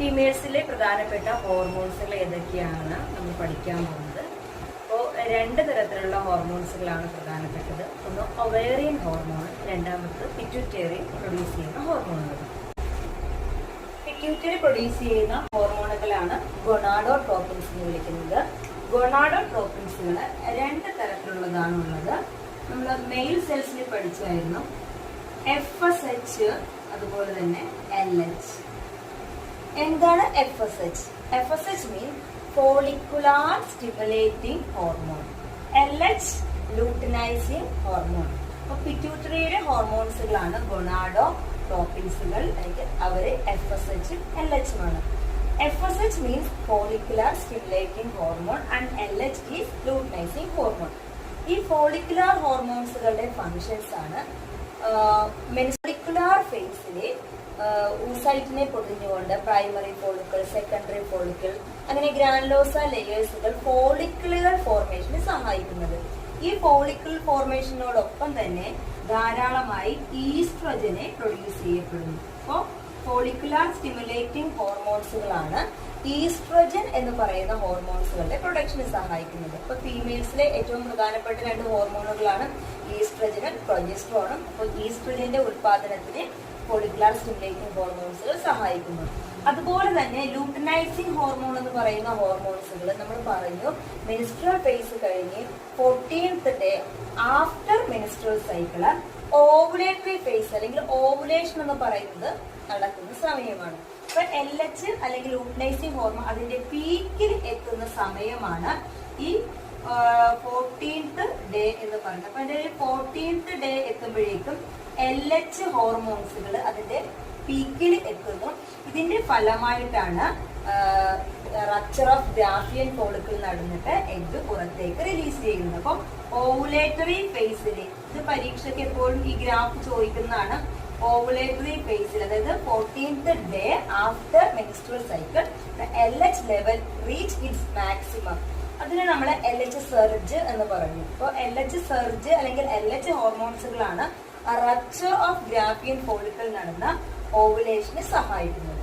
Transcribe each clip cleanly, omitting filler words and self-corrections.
ഫീമെയിൽസിലെ പ്രധാനപ്പെട്ട ഹോർമോൺസുകൾ ഏതൊക്കെയാണെന്ന് നമ്മൾ പഠിക്കാൻ പോകുന്നത്. അപ്പോൾ രണ്ട് തരത്തിലുള്ള ഹോർമോൺസുകളാണ് പ്രധാനപ്പെട്ടത്. ഒന്ന് ഒവേറിയൻ ഹോർമോൺ, രണ്ടാമത് പിറ്റ്യൂട്ടറി പ്രൊഡ്യൂസ് ചെയ്യുന്ന ഹോർമോണുകൾ. പിറ്റ്യൂട്ടറി പ്രൊഡ്യൂസ് ചെയ്യുന്ന ഹോർമോണുകളാണ് ഗൊണാഡോട്രോപിൻസ് എന്ന് വിളിക്കുന്നത്. ഗൊണാഡോട്രോപിൻസുകൾ രണ്ട് തരത്തിലുള്ളതാണുള്ളത്. നമ്മൾ മെയിൽ സെൽസിൽ പഠിച്ചായിരുന്നു. FSH അതുപോലെ തന്നെ LH. എന്താണ് FSH? FSH means follicular stimulating hormone, LH luteinising hormone. അപ്പൊ പിറ്റ്യൂട്ടറിയുടെ ഹോർമോൺസുകളാണ് ഗൊണാഡോട്രോപിൻസുകൾ. അവര് FSH LH ആണ്. FSH means follicular stimulating hormone and LH is luteinizing hormone. ഈ ഫോളിക്കുലാർ ഹോർമോൺസുകളുടെ ഫങ്ഷൻസ് ആണ് മെൻസ്ട്രുവൽ ഫേസിലെ ഊസൈറ്റിനെ പൊതിഞ്ഞുകൊണ്ട് പ്രൈമറി ഫോളിക്കിൾ, സെക്കൻഡറി ഫോളിക്കിൾ, അങ്ങനെ ഗ്രാനുലോസ ലെയേഴ്സുകൾ ഫോളിക്കിളുകൾ ഫോർമേഷന് സഹായിക്കുന്നത്. ഈ ഫോളിക്കിൾ ഫോർമേഷനോടൊപ്പം തന്നെ ധാരാളമായി ഈസ്ട്രജനെ പ്രൊഡ്യൂസ് ചെയ്യപ്പെടുന്നു. അപ്പോൾ ഫോളിക്കുലാർ സ്റ്റിമുലേറ്റിംഗ് ഹോർമോൺസുകളാണ് ഈസ്ട്രജൻ എന്ന് പറയുന്ന ഹോർമോൺസുകളുടെ പ്രൊഡക്ഷന് സഹായിക്കുന്നത്. ഇപ്പൊ ഫീമെയിൽസിലെ ഏറ്റവും പ്രധാനപ്പെട്ട രണ്ട് ഹോർമോണുകളാണ് ഈസ്ട്രജനും പ്രൊജസ്ട്രോണും. അപ്പോൾ ഈസ്ട്രജന്റെ ഉത്പാദനത്തിന് ഫോളിക്കുലാർ സ്റ്റിമുലേറ്റിംഗ് ഹോർമോൺസുകൾ സഹായിക്കുന്നു. അതുപോലെ തന്നെ ലൂട്ടിനൈസിംഗ് ഹോർമോൺ എന്ന് പറയുന്ന ഹോർമോൺസുകൾ നമ്മൾ പറഞ്ഞു മെൻസ്ട്രുവൽ ഫേസ് കഴിഞ്ഞ് 14th day after menstrual cycle ovulatory phase അല്ലെങ്കിൽ ഓവുലേഷൻ എന്ന് പറയുന്നത് നടക്കുന്ന സമയമാണ്. അപ്പൊ LH അല്ലെങ്കിൽ ലൂട്ടിനൈസിംഗ് ഹോർമോൺ അതിന്റെ പീക്കിൽ എത്തുന്ന സമയമാണ് ഈ 14th ഡേ എന്ന് പറയുന്നത്. അപ്പൊ അതിന്റെ 14th ഡേ എത്തുമ്പോഴേക്കും LH ഹോർമോൺസുകൾ അതിന്റെ പീക്കിൽ എത്തുന്നു. ഇതിന്റെ ഫലമായിട്ടാണ് റപ്ചർ ഓഫ് ഗ്രാഫിയൻ ഫോളിക്കിൾ നടന്നിട്ട് എഗ് പുറത്തേക്ക് റിലീസ് ചെയ്യുന്നത്. അപ്പം ഓവുലേറ്ററി ഫേസിൽ ഇത് പരീക്ഷയ്ക്ക് എപ്പോഴും ഈ ഗ്രാഫ് ചോദിക്കുന്നതാണ്. ഓവുലേറ്ററി ഫേസിൽ അതായത് 14th day after menstrual cycle LH level reach its maximum. അതിന് നമ്മൾ LH സർജ് എന്ന് പറഞ്ഞു. അപ്പോൾ LH സർജ് അല്ലെങ്കിൽ LH ഹോർമോൺസുകളാണ് റപ്ചർ ഓഫ് ഗ്രാഫിയൻ ഫോളിക്കിൾ നടന്ന ഓവുലേഷന് സഹായിക്കുന്നത്.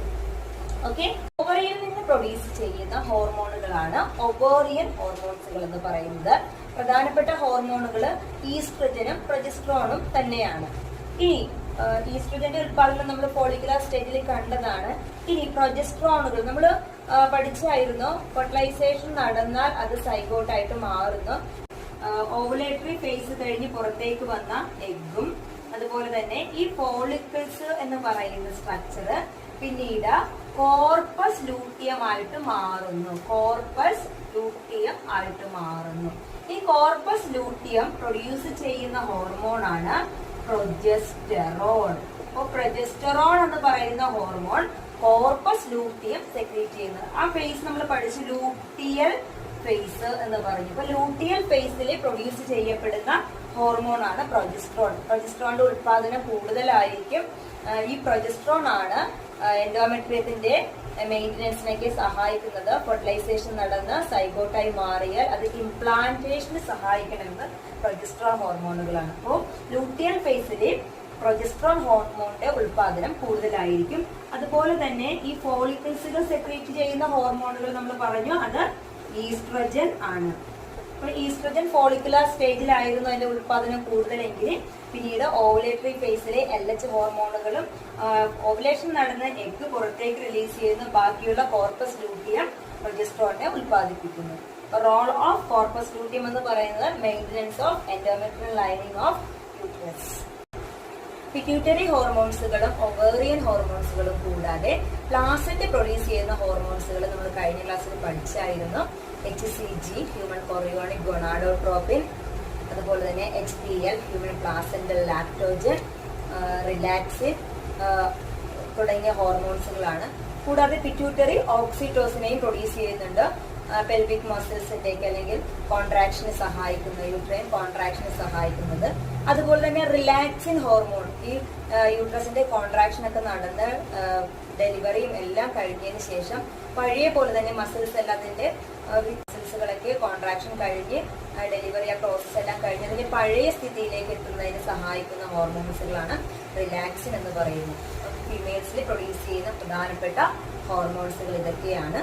ഓക്കെ, ഓവറിയിൽ നിന്ന് പ്രൊഡ്യൂസ് ചെയ്യുന്ന ഹോർമോണുകളാണ് ഒവേറിയൻ ഹോർമോൺസുകൾ എന്ന് പറയുന്നത്. പ്രധാനപ്പെട്ട ഹോർമോണുകൾ ഈസ്ട്രജനും പ്രൊജസ്ട്രോണും തന്നെയാണ്. ഇനി ഈസ്ട്രജന്റെ ഉത്പാദനം നമ്മൾ ഫോളിക്കുലാർ സ്റ്റേജിൽ കണ്ടതാണ്. ഇനി പ്രൊജസ്ട്രോണുകൾ നമ്മൾ പഠിച്ചായിരുന്നു. ഫെർട്ടിലൈസേഷൻ നടന്നാൽ അത് സൈഗോട്ടായിട്ട് മാറുന്നു. ഓവുലേറ്ററി ഫേസ് കഴിഞ്ഞ് പുറത്തേക്ക് വന്ന എഗ്ഗും അതുപോലെ തന്നെ ഈ ഫോളിക്കിൾസ് എന്ന് പറയുന്ന സ്ട്രക്ചർ പിന്നീട് കോർപ്പസ് ലൂട്ടിയം ആയിട്ട് മാറുന്നു. കോർപ്പസ് ലൂട്ടിയം ആയിട്ട് മാറുന്നു. ഈ കോർപ്പസ് ലൂട്ടിയം പ്രൊഡ്യൂസ് ചെയ്യുന്ന ഹോർമോൺ ആണ് പ്രൊജസ്റ്ററോൺ. അപ്പോൾ പ്രൊജസ്റ്ററോൺ എന്ന് പറയുന്ന ഹോർമോൺ കോർപ്പസ് ലൂട്ടിയം സെക്രീറ്റ് ചെയ്യുന്നത്. ആ ഫേസ് നമ്മൾ പഠിച്ചു ലൂട്ടിയൽ ഫേസ് എന്ന് പറഞ്ഞു. അപ്പൊ ലൂട്ടിയൽ ഫേസിൽ പ്രൊഡ്യൂസ് ചെയ്യപ്പെടുന്ന ഹോർമോൺ ആണ് പ്രൊജസ്ട്രോൺ. പ്രൊജസ്ട്രോണിന്റെ ഉത്പാദനം കൂടുതലായിരിക്കും. ഈ പ്രൊജസ്ട്രോൺ ആണ് എൻഡോമെട്രിയത്തിന്റെ മെയിൻ്റനൻസിനൊക്കെ സഹായിക്കുന്നത്. ഫെർട്ടിലൈസേഷൻ നടന്ന് സൈഗോട്ടായി മാറിയാൽ അത് ഇംപ്ലാന്റേഷന് സഹായിക്കണമെന്ന് പ്രൊജസ്ട്രോൺ ഹോർമോണുകളാണ്. അപ്പോൾ ലൂട്ടിയൽ ഫേസിൽ പ്രൊജസ്ട്രോൺ ഹോർമോണിന്റെ ഉത്പാദനം കൂടുതലായിരിക്കും. അതുപോലെ തന്നെ ഈ ഫോളിക്കിൾസുകൾ സെക്രീറ്റ് ചെയ്യുന്ന ഹോർമോണുകൾ നമ്മൾ പറഞ്ഞു അത് ഈസ്ട്രജൻ ആണ്. അപ്പോൾ ഈസ്ട്രജൻ ഫോളിക്കുലാർ സ്റ്റേജിലായിരുന്നു അതിന്റെ ഉത്പാദനം കൂടുതലെങ്കിൽ പിന്നീട് ഓവുലേറ്ററി ഫേസിലെ LH ഹോർമോണുകളും ഓവുലേഷൻ നടന്ന് എഗ് പുറത്തേക്ക് റിലീസ് ചെയ്യുന്ന ബാക്കിയുള്ള കോർപ്പസ് ലൂട്ടിയം പ്രൊജസ്ട്രോണിനെ ഉത്പാദിപ്പിക്കുന്നു. റോൾ ഓഫ് കോർപ്പസ് ലൂട്ടിയം എന്ന് പറയുന്നത് maintenance of endometrial lining of uterus. Pituitary ഹോർമോൺസുകളും ഒവേറിയൻ ഹോർമോൺസുകളും കൂടാതെ പ്ലാസന്റ് പ്രൊഡ്യൂസ് ചെയ്യുന്ന ഹോർമോൺസുകൾ നമ്മൾ കഴിഞ്ഞ ക്ലാസ്സിൽ പഠിച്ചായിരുന്നു. HCG ഹ്യൂമൻ കൊറിയോണിക് ഗൊണാഡോട്രോപിൻ, അതുപോലെ തന്നെ HPL human placental lactogen, relaxin തുടങ്ങിയ ഹോർമോൺസുകളാണ്. കൂടാതെ പിറ്റ്യൂട്ടറി ഓക്സിറ്റോസിനെയും പ്രൊഡ്യൂസ് ചെയ്യുന്നുണ്ട്. പെൽവിക് മസിൽസിന്റെയൊക്കെ അല്ലെങ്കിൽ കോൺട്രാക്ഷന് സഹായിക്കുന്നത്, യൂട്രൈൻ കോൺട്രാക്ഷന് സഹായിക്കുന്നത്. അതുപോലെ തന്നെ റിലാക്സിൻ ഹോർമോൺ ഈ യൂട്രസിന്റെ കോൺട്രാക്ഷൻ ഒക്കെ നടന്ന് ഡെലിവറിയും എല്ലാം കഴിഞ്ഞതിന് ശേഷം പഴയ പോലെ തന്നെ മസിൽസ് എല്ലാം അതിന്റെ മസിൽസുകളൊക്കെ കോൺട്രാക്ഷൻ കഴിഞ്ഞ് ഡെലിവറി ആ പ്രോസസ് എല്ലാം കഴിഞ്ഞ് അതിന്റെ പഴയ സ്ഥിതിയിലേക്ക് എത്തുന്നതിന് സഹായിക്കുന്ന ഹോർമോൺസുകളാണ് റിലാക്സിൻ എന്ന് പറയുന്നത്. ഫീമെയിൽസിൽ പ്രൊഡ്യൂസ് ചെയ്യുന്ന പ്രധാനപ്പെട്ട ഹോർമോൺസുകൾ ഇതൊക്കെയാണ്.